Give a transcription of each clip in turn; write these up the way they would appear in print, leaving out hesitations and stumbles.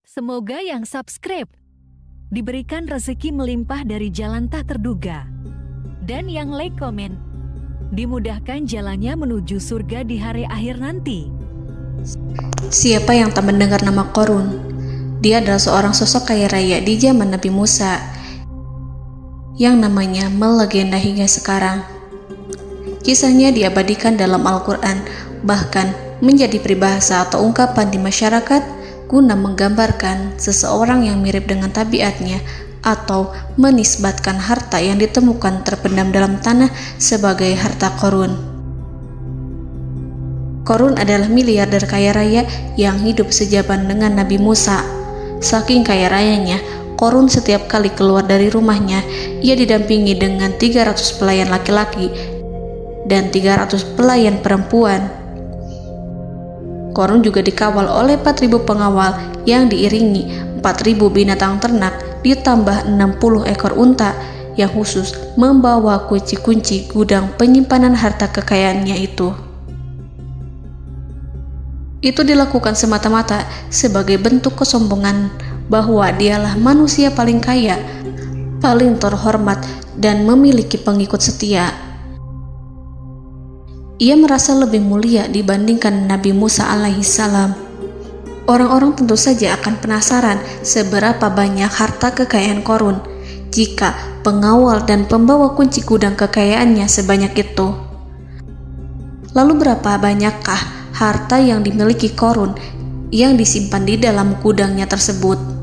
Semoga yang subscribe diberikan rezeki melimpah dari jalan tak terduga. Dan yang like komen, dimudahkan jalannya menuju surga di hari akhir nanti. Siapa yang tak mendengar nama Qorun? Dia adalah seorang sosok kaya raya di zaman Nabi Musa yang namanya melegenda hingga sekarang. Kisahnya diabadikan dalam Al-Quran, bahkan menjadi peribahasa atau ungkapan di masyarakat guna menggambarkan seseorang yang mirip dengan tabiatnya atau menisbatkan harta yang ditemukan terpendam dalam tanah sebagai harta Qorun. Qorun adalah miliarder kaya raya yang hidup sejaman dengan Nabi Musa. Saking kaya rayanya, Qorun setiap kali keluar dari rumahnya, ia didampingi dengan 300 pelayan laki-laki dan 300 pelayan perempuan. Qorun juga dikawal oleh 4.000 pengawal yang diiringi 4.000 binatang ternak ditambah 60 ekor unta yang khusus membawa kunci-kunci gudang penyimpanan harta kekayaannya itu. Itu dilakukan semata-mata sebagai bentuk kesombongan bahwa dialah manusia paling kaya, paling terhormat, dan memiliki pengikut setia. Ia merasa lebih mulia dibandingkan Nabi Musa alaihissalam. Orang-orang tentu saja akan penasaran seberapa banyak harta kekayaan Qorun jika pengawal dan pembawa kunci gudang kekayaannya sebanyak itu. Lalu berapa banyakkah harta yang dimiliki Qorun yang disimpan di dalam gudangnya tersebut?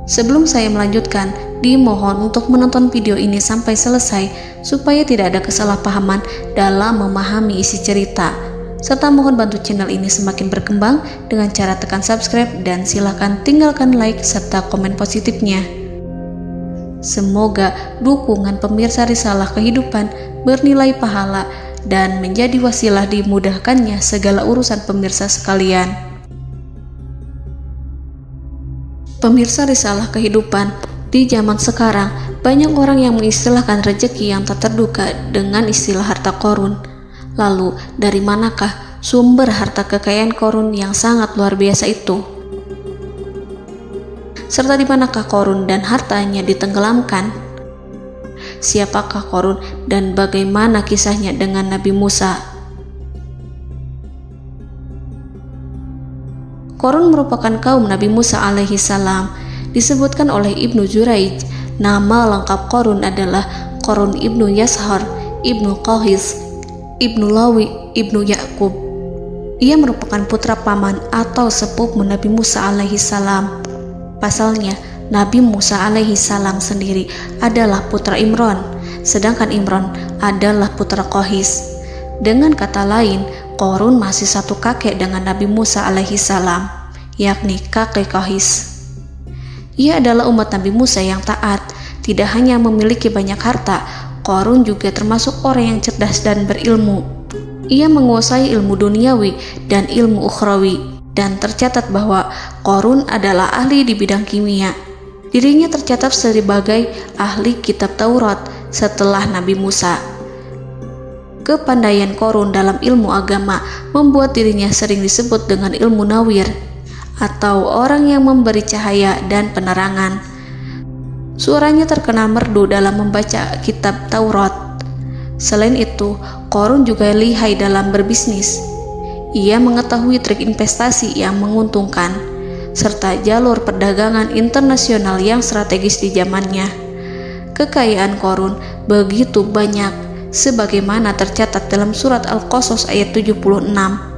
Sebelum saya melanjutkan, dimohon untuk menonton video ini sampai selesai supaya tidak ada kesalahpahaman dalam memahami isi cerita, serta mohon bantu channel ini semakin berkembang dengan cara tekan subscribe dan silakan tinggalkan like serta komen positifnya. Semoga dukungan pemirsa Risalah Kehidupan bernilai pahala dan menjadi wasilah dimudahkannya segala urusan pemirsa sekalian. Pemirsa Risalah Kehidupan, di zaman sekarang banyak orang yang mengistilahkan rezeki yang tak terduga dengan istilah harta Qorun. Lalu dari manakah sumber harta kekayaan Qorun yang sangat luar biasa itu? Serta di manakah Qorun dan hartanya ditenggelamkan? Siapakah Qorun dan bagaimana kisahnya dengan Nabi Musa? Qorun merupakan kaum Nabi Musa alaihissalam. Disebutkan oleh Ibnu Jurayj, nama lengkap Qorun adalah Qorun ibnu Yashar, ibnu Qahis, ibnu Lawi, ibnu Yakub. Ia merupakan putra paman atau sepupu Nabi Musa alaihissalam. Pasalnya, Nabi Musa alaihissalam sendiri adalah putra Imran, sedangkan Imran adalah putra Qahis. Dengan kata lain, Qorun masih satu kakek dengan Nabi Musa alaihissalam, yakni kakek Qahis. Ia adalah umat Nabi Musa yang taat. Tidak hanya memiliki banyak harta, Qorun juga termasuk orang yang cerdas dan berilmu. Ia menguasai ilmu duniawi dan ilmu ukhrawi, dan tercatat bahwa Qorun adalah ahli di bidang kimia. Dirinya tercatat sebagai ahli kitab Taurat setelah Nabi Musa. Kepandaian Qorun dalam ilmu agama membuat dirinya sering disebut dengan ilmu nawir, atau orang yang memberi cahaya dan penerangan. Suaranya terkenal merdu dalam membaca kitab Taurat. Selain itu, Qorun juga lihai dalam berbisnis. Ia mengetahui trik investasi yang menguntungkan, serta jalur perdagangan internasional yang strategis di zamannya. Kekayaan Qorun begitu banyak, sebagaimana tercatat dalam surat Al-Qasas ayat 76.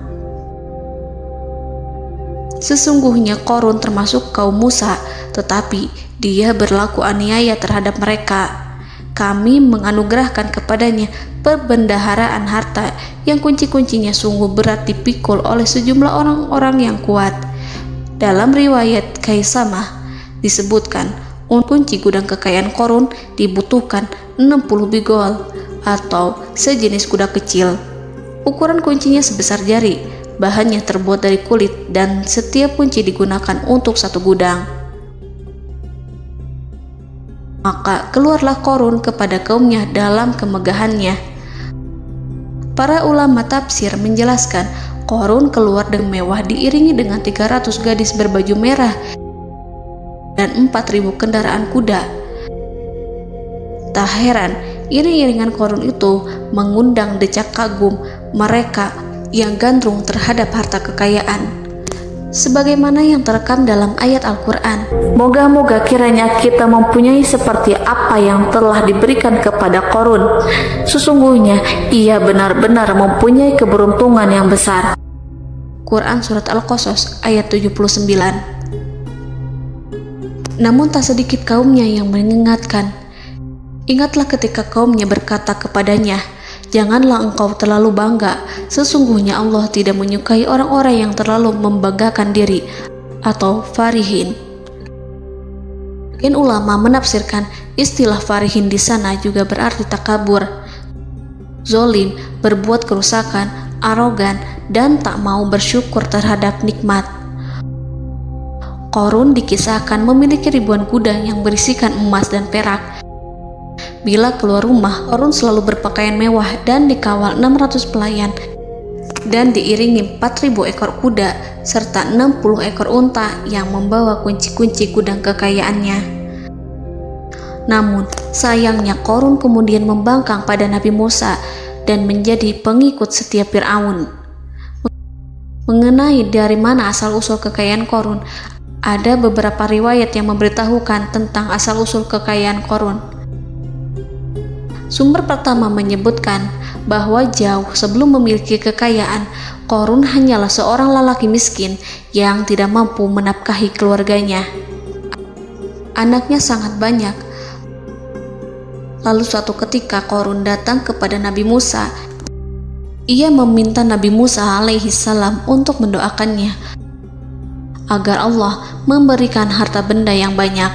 Sesungguhnya Qorun termasuk kaum Musa, tetapi dia berlaku aniaya terhadap mereka. Kami menganugerahkan kepadanya perbendaharaan harta yang kunci-kuncinya sungguh berat dipikul oleh sejumlah orang-orang yang kuat. Dalam riwayat Kaisamah disebutkan, kunci gudang kekayaan Qorun dibutuhkan 60 bigol atau sejenis kuda kecil. Ukuran kuncinya sebesar jari, bahannya terbuat dari kulit, dan setiap kunci digunakan untuk satu gudang. Maka keluarlah Qorun kepada kaumnya dalam kemegahannya. Para ulama tafsir menjelaskan Qarun keluar dengan mewah diiringi dengan 300 gadis berbaju merah dan 4.000 kendaraan kuda. Tak heran, iring-iringan Qarun itu mengundang decak kagum mereka yang gandrung terhadap harta kekayaan. Sebagaimana yang terekam dalam ayat Al-Quran, moga-moga kiranya kita mempunyai seperti apa yang telah diberikan kepada Qarun. Sesungguhnya ia benar-benar mempunyai keberuntungan yang besar. Quran Surat Al-Qasas ayat 79. Namun tak sedikit kaumnya yang mengingatkan. Ingatlah ketika kaumnya berkata kepadanya, janganlah engkau terlalu bangga, sesungguhnya Allah tidak menyukai orang-orang yang terlalu membanggakan diri atau farihin. Ulama menafsirkan istilah farihin di sana juga berarti takabur, zolim, berbuat kerusakan, arogan, dan tak mau bersyukur terhadap nikmat. Qarun dikisahkan memiliki ribuan kuda yang berisikan emas dan perak. Bila keluar rumah, Qarun selalu berpakaian mewah dan dikawal 600 pelayan dan diiringi 4.000 ekor kuda serta 60 ekor unta yang membawa kunci-kunci gudang kekayaannya. Namun, sayangnya Qarun kemudian membangkang pada Nabi Musa dan menjadi pengikut setia Fir'aun. Mengenai dari mana asal-usul kekayaan Qarun, ada beberapa riwayat yang memberitahukan tentang asal-usul kekayaan Qarun. Sumber pertama menyebutkan bahwa jauh sebelum memiliki kekayaan, Qarun hanyalah seorang lelaki miskin yang tidak mampu menafkahi keluarganya. Anaknya sangat banyak. Lalu suatu ketika Qarun datang kepada Nabi Musa. Ia meminta Nabi Musa alaihi salam untuk mendoakannya agar Allah memberikan harta benda yang banyak.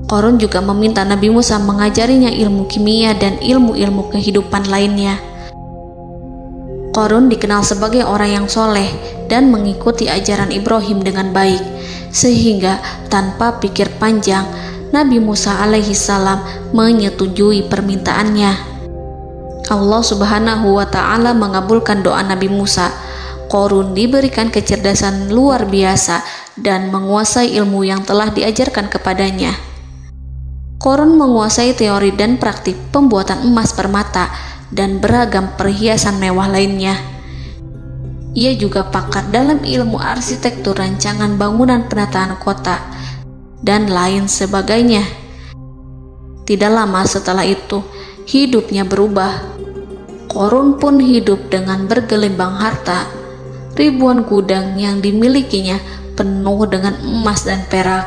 Qarun juga meminta Nabi Musa mengajarinya ilmu kimia dan ilmu-ilmu kehidupan lainnya. Qarun dikenal sebagai orang yang soleh dan mengikuti ajaran Ibrahim dengan baik, sehingga tanpa pikir panjang, Nabi Musa alaihi salam menyetujui permintaannya. Allah Subhanahu wa ta'ala mengabulkan doa Nabi Musa. Qarun diberikan kecerdasan luar biasa dan menguasai ilmu yang telah diajarkan kepadanya. Qarun menguasai teori dan praktik pembuatan emas permata dan beragam perhiasan mewah lainnya. Ia juga pakar dalam ilmu arsitektur, rancangan bangunan, penataan kota, dan lain sebagainya. Tidak lama setelah itu, hidupnya berubah. Qarun pun hidup dengan bergelimbang harta. Ribuan gudang yang dimilikinya penuh dengan emas dan perak.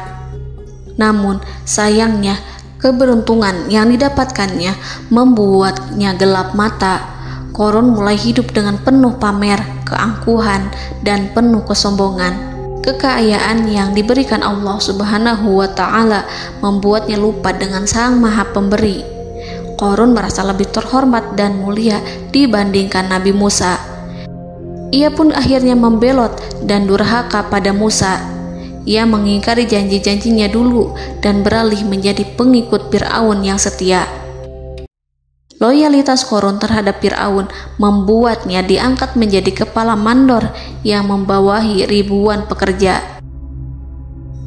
Namun, sayangnya, keberuntungan yang didapatkannya membuatnya gelap mata. Qarun mulai hidup dengan penuh pamer, keangkuhan, dan penuh kesombongan. Kekayaan yang diberikan Allah Subhanahu wa ta'ala membuatnya lupa dengan Sang Maha Pemberi. Qarun merasa lebih terhormat dan mulia dibandingkan Nabi Musa. Ia pun akhirnya membelot dan durhaka pada Musa. Ia mengingkari janji-janjinya dulu dan beralih menjadi pengikut Fir'aun yang setia. Loyalitas Qarun terhadap Fir'aun membuatnya diangkat menjadi kepala mandor yang membawahi ribuan pekerja.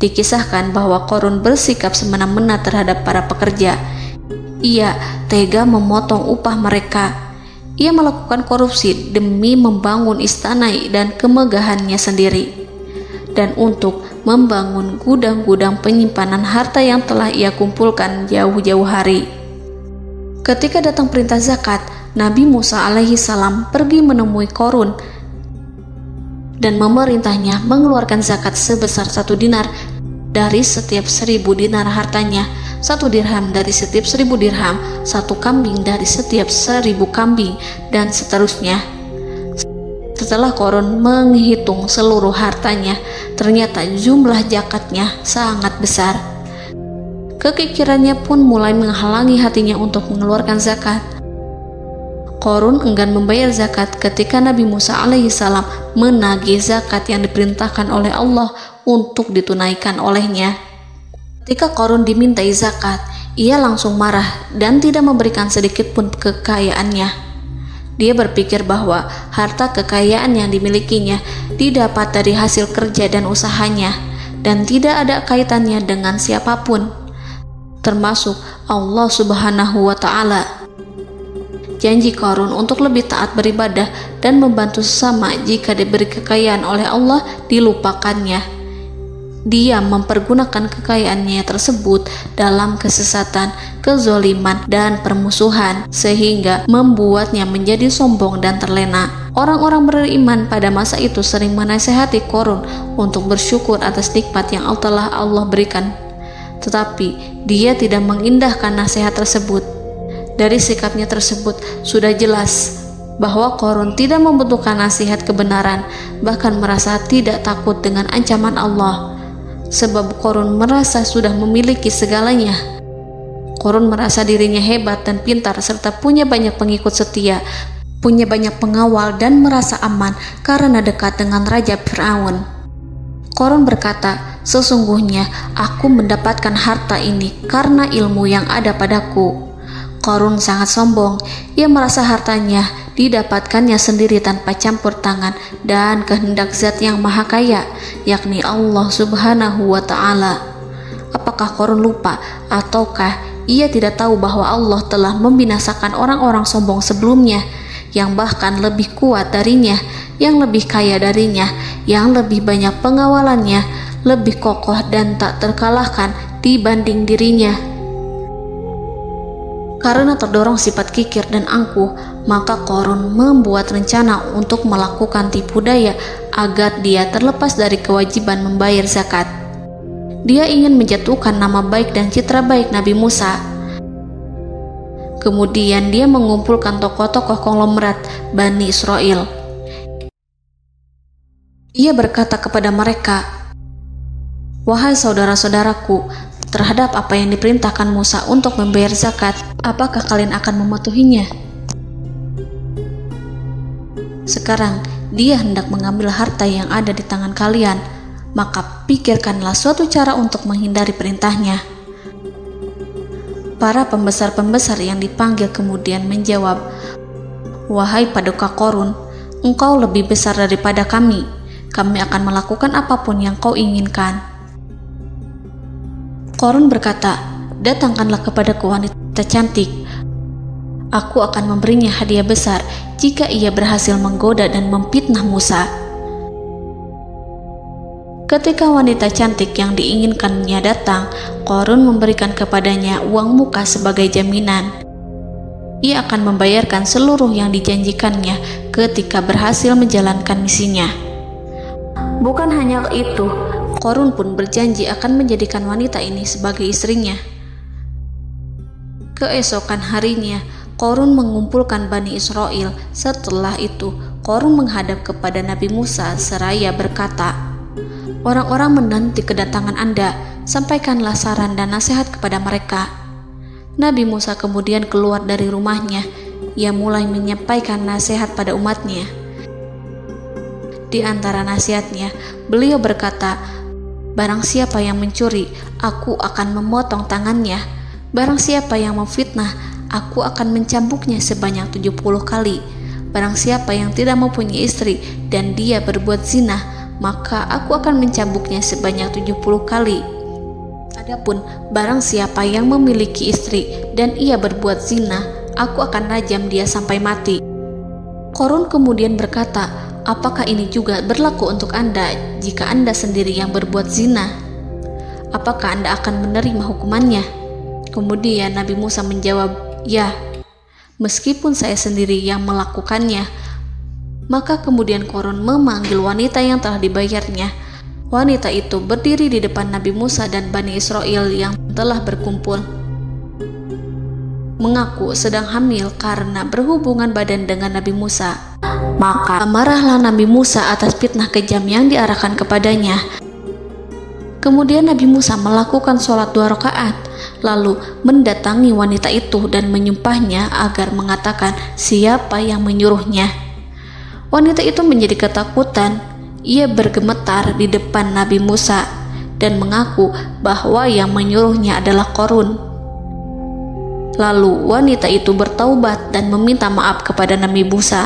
Dikisahkan bahwa Qarun bersikap semena-mena terhadap para pekerja. Ia tega memotong upah mereka. Ia melakukan korupsi demi membangun istana dan kemegahannya sendiri, dan untuk membangun gudang-gudang penyimpanan harta yang telah ia kumpulkan jauh-jauh hari. Ketika datang perintah zakat, Nabi Musa alaihi salam pergi menemui Qarun dan memerintahnya mengeluarkan zakat sebesar 1 dinar dari setiap 1000 dinar hartanya, 1 dirham dari setiap 1000 dirham, 1 kambing dari setiap 1000 kambing, dan seterusnya. Setelah Qarun menghitung seluruh hartanya, ternyata jumlah zakatnya sangat besar. Kekikirannya pun mulai menghalangi hatinya untuk mengeluarkan zakat. Qarun enggan membayar zakat ketika Nabi Musa alaihissalam menagih zakat yang diperintahkan oleh Allah untuk ditunaikan olehnya. Ketika Qarun dimintai zakat, ia langsung marah dan tidak memberikan sedikit pun kekayaannya. Dia berpikir bahwa harta kekayaan yang dimilikinya didapat dari hasil kerja dan usahanya, dan tidak ada kaitannya dengan siapapun, termasuk Allah Subhanahu wa Ta'ala. Janji Qarun untuk lebih taat beribadah dan membantu sesama jika diberi kekayaan oleh Allah dilupakannya. Dia mempergunakan kekayaannya tersebut dalam kesesatan, kezoliman, dan permusuhan, sehingga membuatnya menjadi sombong dan terlena. Orang-orang beriman pada masa itu sering menasihati Qarun untuk bersyukur atas nikmat yang telah Allah berikan, tetapi dia tidak mengindahkan nasihat tersebut. Dari sikapnya tersebut sudah jelas bahwa Qarun tidak membutuhkan nasihat kebenaran, bahkan merasa tidak takut dengan ancaman Allah. Sebab Qarun merasa sudah memiliki segalanya. Qarun merasa dirinya hebat dan pintar serta punya banyak pengikut setia, punya banyak pengawal dan merasa aman karena dekat dengan Raja Fir'aun. Qarun berkata, "Sesungguhnya aku mendapatkan harta ini karena ilmu yang ada padaku." Qarun sangat sombong. Ia merasa hartanya didapatkannya sendiri tanpa campur tangan dan kehendak Zat yang Maha Kaya, yakni Allah Subhanahu wa Ta'ala. Apakah Qarun lupa ataukah ia tidak tahu bahwa Allah telah membinasakan orang-orang sombong sebelumnya yang bahkan lebih kuat darinya, yang lebih kaya darinya, yang lebih banyak pengawalannya, lebih kokoh dan tak terkalahkan dibanding dirinya? Karena terdorong sifat kikir dan angkuh, maka Qarun membuat rencana untuk melakukan tipu daya agar dia terlepas dari kewajiban membayar zakat. Dia ingin menjatuhkan nama baik dan citra baik Nabi Musa. Kemudian dia mengumpulkan tokoh-tokoh konglomerat Bani Israel. Ia berkata kepada mereka, "Wahai saudara-saudaraku, terhadap apa yang diperintahkan Musa untuk membayar zakat, apakah kalian akan mematuhinya? Sekarang dia hendak mengambil harta yang ada di tangan kalian, maka pikirkanlah suatu cara untuk menghindari perintahnya." Para pembesar-pembesar yang dipanggil kemudian menjawab, "Wahai paduka Qarun, engkau lebih besar daripada kami. Kami akan melakukan apapun yang kau inginkan." Qarun berkata, "Datangkanlah kepadaku wanita cantik. Aku akan memberinya hadiah besar jika ia berhasil menggoda dan memfitnah Musa." Ketika wanita cantik yang diinginkannya datang, Qarun memberikan kepadanya uang muka sebagai jaminan. Ia akan membayarkan seluruh yang dijanjikannya ketika berhasil menjalankan misinya. Bukan hanya itu, Qarun pun berjanji akan menjadikan wanita ini sebagai istrinya. Keesokan harinya, Qarun mengumpulkan Bani Israel. Setelah itu, Qarun menghadap kepada Nabi Musa seraya berkata, "Orang-orang menanti kedatangan Anda, sampaikanlah saran dan nasihat kepada mereka." Nabi Musa kemudian keluar dari rumahnya. Ia mulai menyampaikan nasihat pada umatnya. Di antara nasihatnya, beliau berkata, "Barang siapa yang mencuri, aku akan memotong tangannya. Barang siapa yang memfitnah, aku akan mencambuknya sebanyak 70 kali. Barang siapa yang tidak mempunyai istri dan dia berbuat zina, maka aku akan mencambuknya sebanyak 70 kali. Adapun barang siapa yang memiliki istri dan ia berbuat zina, aku akan rajam dia sampai mati." Qarun kemudian berkata, "Apakah ini juga berlaku untuk Anda jika Anda sendiri yang berbuat zina? Apakah Anda akan menerima hukumannya?" Kemudian Nabi Musa menjawab, "Ya, meskipun saya sendiri yang melakukannya." Maka kemudian Qarun memanggil wanita yang telah dibayarnya. Wanita itu berdiri di depan Nabi Musa dan Bani Israel yang telah berkumpul, mengaku sedang hamil karena berhubungan badan dengan Nabi Musa. Maka marahlah Nabi Musa atas fitnah kejam yang diarahkan kepadanya. Kemudian Nabi Musa melakukan sholat 2 rakaat, lalu mendatangi wanita itu dan menyumpahnya agar mengatakan siapa yang menyuruhnya. Wanita itu menjadi ketakutan. Ia bergemetar di depan Nabi Musa dan mengaku bahwa yang menyuruhnya adalah Qarun. Lalu wanita itu bertaubat dan meminta maaf kepada Nabi Musa.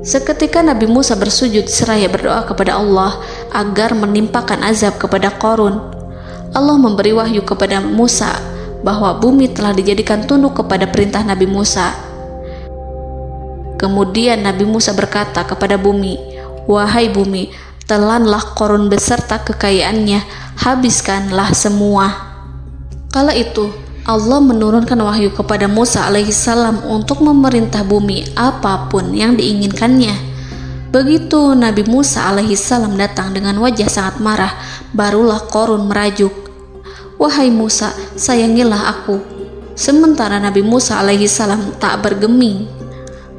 Seketika Nabi Musa bersujud seraya berdoa kepada Allah agar menimpakan azab kepada Qarun. Allah memberi wahyu kepada Musa bahwa bumi telah dijadikan tunduk kepada perintah Nabi Musa. Kemudian Nabi Musa berkata kepada bumi, "Wahai bumi, telanlah Qarun beserta kekayaannya, habiskanlah semua." Kala itu Allah menurunkan wahyu kepada Musa alaihissalam untuk memerintah bumi apapun yang diinginkannya. Begitu Nabi Musa alaihissalam datang dengan wajah sangat marah, barulah Qarun merajuk, "Wahai Musa, sayangilah aku." Sementara Nabi Musa alaihissalam tak bergeming.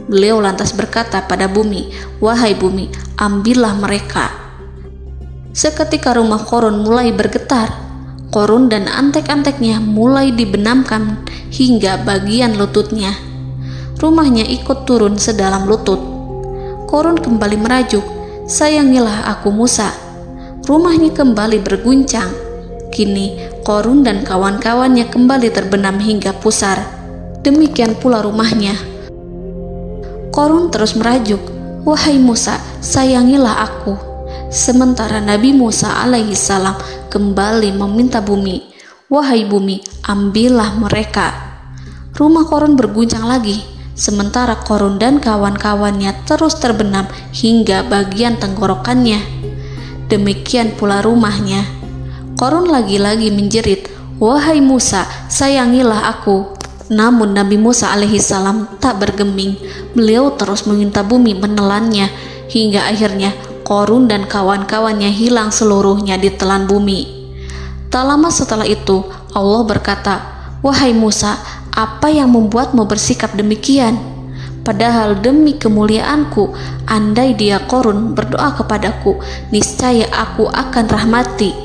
Beliau lantas berkata pada bumi, "Wahai bumi, ambillah mereka." Seketika rumah Qarun mulai bergetar. Qarun dan antek-anteknya mulai dibenamkan hingga bagian lututnya. Rumahnya ikut turun sedalam lutut. Qarun kembali merajuk, "Sayangilah aku Musa." Rumahnya kembali berguncang. Kini Qarun dan kawan-kawannya kembali terbenam hingga pusar. Demikian pula rumahnya. Qarun terus merajuk, "Wahai Musa, sayangilah aku." Sementara Nabi Musa alaihissalam kembali meminta bumi, "Wahai bumi, ambillah mereka." Rumah Qarun berguncang lagi, sementara Qarun dan kawan-kawannya terus terbenam hingga bagian tenggorokannya. Demikian pula rumahnya. Qarun lagi-lagi menjerit, "Wahai Musa, sayangilah aku." Namun Nabi Musa alaihissalam tak bergeming. Beliau terus meminta bumi menelannya hingga akhirnya Qarun dan kawan-kawannya hilang seluruhnya ditelan bumi. Tak lama setelah itu Allah berkata, "Wahai Musa, apa yang membuatmu bersikap demikian? Padahal demi kemuliaanku, andai dia Qarun berdoa kepadaku, niscaya aku akan rahmati.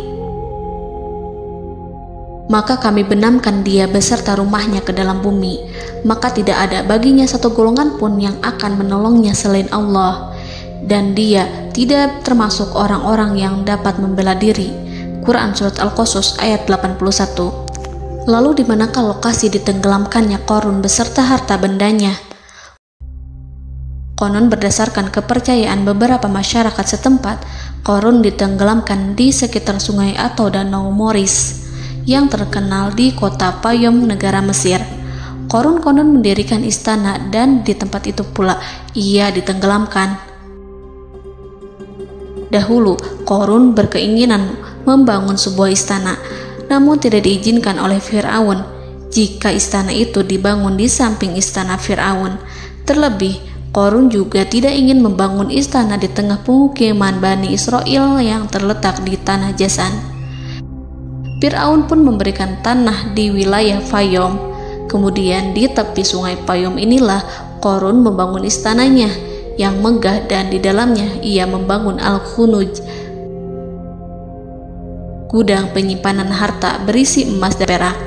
Maka kami benamkan dia beserta rumahnya ke dalam bumi, maka tidak ada baginya satu golongan pun yang akan menolongnya selain Allah, dan dia tidak termasuk orang-orang yang dapat membela diri." Quran Surat Al-Qasas ayat 81. Lalu di manakah lokasi ditenggelamkannya Qarun beserta harta bendanya? Konon berdasarkan kepercayaan beberapa masyarakat setempat, Qarun ditenggelamkan di sekitar sungai atau danau Moris yang terkenal di kota Payom, negara Mesir. Qarun konon mendirikan istana dan di tempat itu pula ia ditenggelamkan. Dahulu, Qarun berkeinginan membangun sebuah istana, namun tidak diizinkan oleh Fir'aun jika istana itu dibangun di samping istana Fir'aun. Terlebih, Qarun juga tidak ingin membangun istana di tengah pemukiman Bani Israel yang terletak di tanah Jasan. Fir'aun pun memberikan tanah di wilayah Fayom. Kemudian di tepi sungai Payom inilah Qarun membangun istananya yang megah, dan di dalamnya ia membangun Al-Khunuj, gudang penyimpanan harta berisi emas dan perak.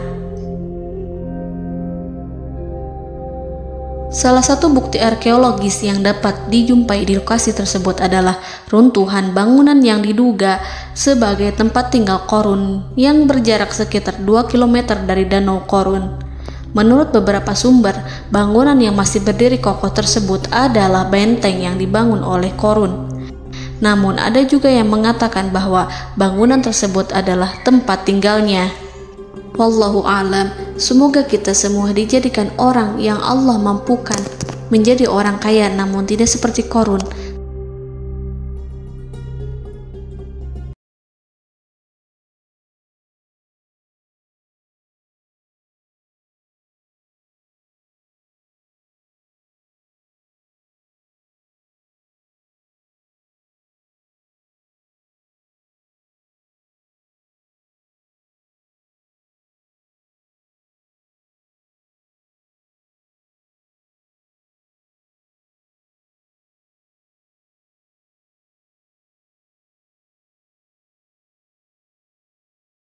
Salah satu bukti arkeologis yang dapat dijumpai di lokasi tersebut adalah runtuhan bangunan yang diduga sebagai tempat tinggal Qarun yang berjarak sekitar 2 km dari Danau Qarun. Menurut beberapa sumber, bangunan yang masih berdiri kokoh tersebut adalah benteng yang dibangun oleh Qarun. Namun ada juga yang mengatakan bahwa bangunan tersebut adalah tempat tinggalnya. Wallahu a'lam. Semoga kita semua dijadikan orang yang Allah mampukan menjadi orang kaya namun tidak seperti Qarun,